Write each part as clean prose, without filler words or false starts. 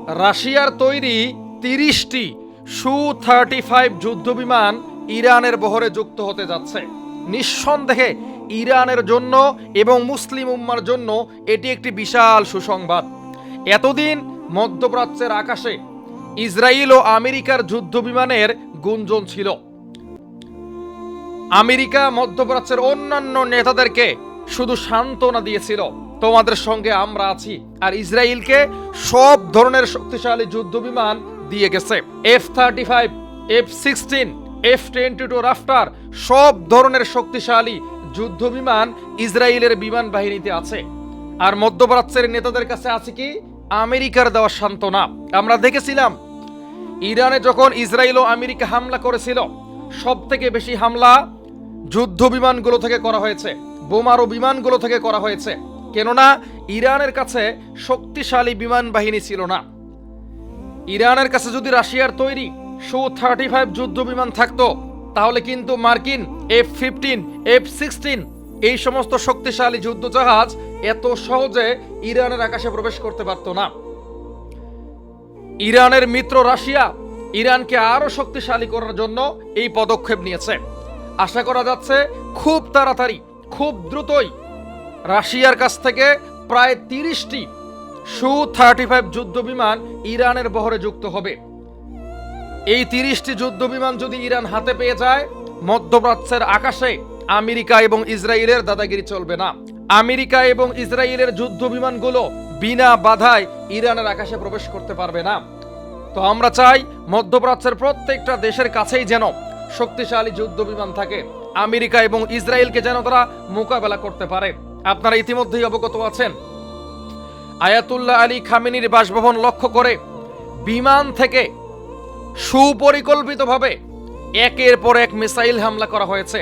রাশিয়ার তৈরি 30টি সু-35 যুদ্ধবিমান ইরানের বহরে যুক্ত হতে যাচ্ছে। নিঃসন্দেহে ইরানের জন্য এবং মুসলিম উম্মার জন্য এটি একটি বিশাল সুসংবাদ। এতদিন মধ্যপ্রাচ্যের আকাশে ইসরায়েল ও আমেরিকার যুদ্ধবিমানের গুঞ্জন ছিল। আমেরিকা মধ্যপ্রাচ্যের অন্যান্য নেতাদেরকে শুধু সান্ত্বনা দিয়েছিল, তোমাদের সঙ্গে আমরা আছি, আর ইসরায়েলকে সব ধরনের শক্তিশালী যুদ্ধবিমান দিয়ে গেছে। F-35, F-16, F-22 রাফটার সব ধরনের শক্তিশালী যুদ্ধবিমান ইসরায়েলের বিমান বাহিনীতে আছে। আর মধ্যপ্রাচ্যের নেতাদের কাছে আছে কি? আমেরিকার দেওয়া সান্ত্বনা। আমরা দেখেছিলাম ইরানে যখন ইসরায়েল ও আমেরিকা হামলা করেছিল, সব থেকে বেশি হামলা যুদ্ধ বিমানগুলো থেকে করা হয়েছে, বোমারু বিমানগুলো থেকে করা হয়েছে। কেননা ইরানের কাছে শক্তিশালী বিমান বাহিনী ছিল না। ইরানের কাছে যদি রাশিয়ার তৈরি সু-35 যুদ্ধ বিমান থাকতো, তাহলে কিন্তু মার্কিন F-15, F-16 এই সমস্ত শক্তিশালী যুদ্ধ জাহাজ এত সহজে ইরানের আকাশে প্রবেশ করতে পারত না। ইরানের মিত্র রাশিয়া ইরানকে আরো শক্তিশালী করার জন্য এই পদক্ষেপ নিয়েছে। আশা করা যাচ্ছে খুব তাড়াতাড়ি, খুব দ্রুতই রাশিয়ার কাছ থেকে প্রায় 30টি সু-35 যুদ্ধ বিমান ইরানের বহরে যুক্ত হবে। এই 30টি যুদ্ধ বিমান যদি ইরান হাতে পেয়ে যায়, মধ্যপ্রাচ্যের আকাশে আমেরিকা এবং ইসরায়েলের দাদাগিরি চলবে না। আমেরিকা এবং ইসরায়েলের যুদ্ধ বিমানগুলো বিনা বাধায় ইরানের আকাশে প্রবেশ করতে পারবে না। তো আমরা চাই মধ্যপ্রাচ্যের প্রত্যেকটা দেশের কাছেই যেন শক্তিশালী যুদ্ধ বিমান থাকে, আমেরিকা এবং ইসরায়েলকে যেন তারা মোকাবেলা করতে পারে। আপনারা ইতিমধ্যেই অবগত আছেন, আয়াতুল্লাহ আলী খামেনির বাসভবন লক্ষ্য করে বিমান থেকে সুপরিকল্পিতভাবে একের পর এক মিসাইল হামলা করা হয়েছে।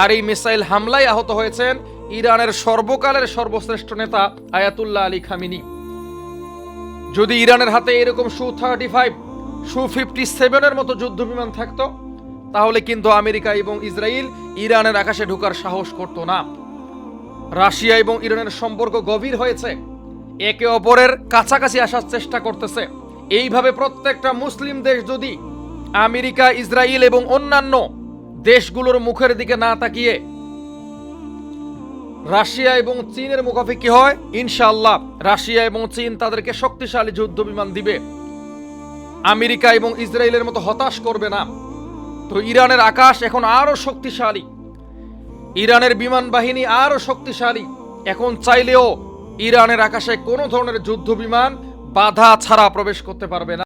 আর এই মিসাইল হামলায় আহত হয়েছেন ইরানের সর্বকালের সর্বশ্রেষ্ঠ নেতা আয়াতুল্লাহ আলী খামেনি। যদি ইরানের হাতে এরকম সু-35, সু-57 এর মতো যুদ্ধ বিমান থাকতো, তাহলে কিন্তু আমেরিকা এবং ইসরায়েল ইরানের আকাশে ঢোকার সাহস করত না। রাশিয়া এবং ইরানের সম্পর্ক গভীর হয়েছে, একে অপরের কাছাকাছি আসার চেষ্টা করতেছে। এইভাবে প্রত্যেকটা মুসলিম দেশ যদি আমেরিকা, ইসরায়েল এবং অন্যান্য দেশগুলোর মুখের দিকে না তাকিয়ে রাশিয়া এবং চীনের মুখাপেক্ষি হয়, ইনশাআল্লাহ রাশিয়া এবং চীন তাদেরকে শক্তিশালী যুদ্ধ বিমান দিবে, আমেরিকা এবং ইসরায়েলের মতো হতাশ করবে না। তো ইরানের আকাশ এখন আরো শক্তিশালী, ইরানের বিমান বাহিনী আরো শক্তিশালী। এখন চাইলেও ইরানের আকাশে কোনো ধরনের যুদ্ধ বিমান বাধা ছাড়া প্রবেশ করতে পারবে না।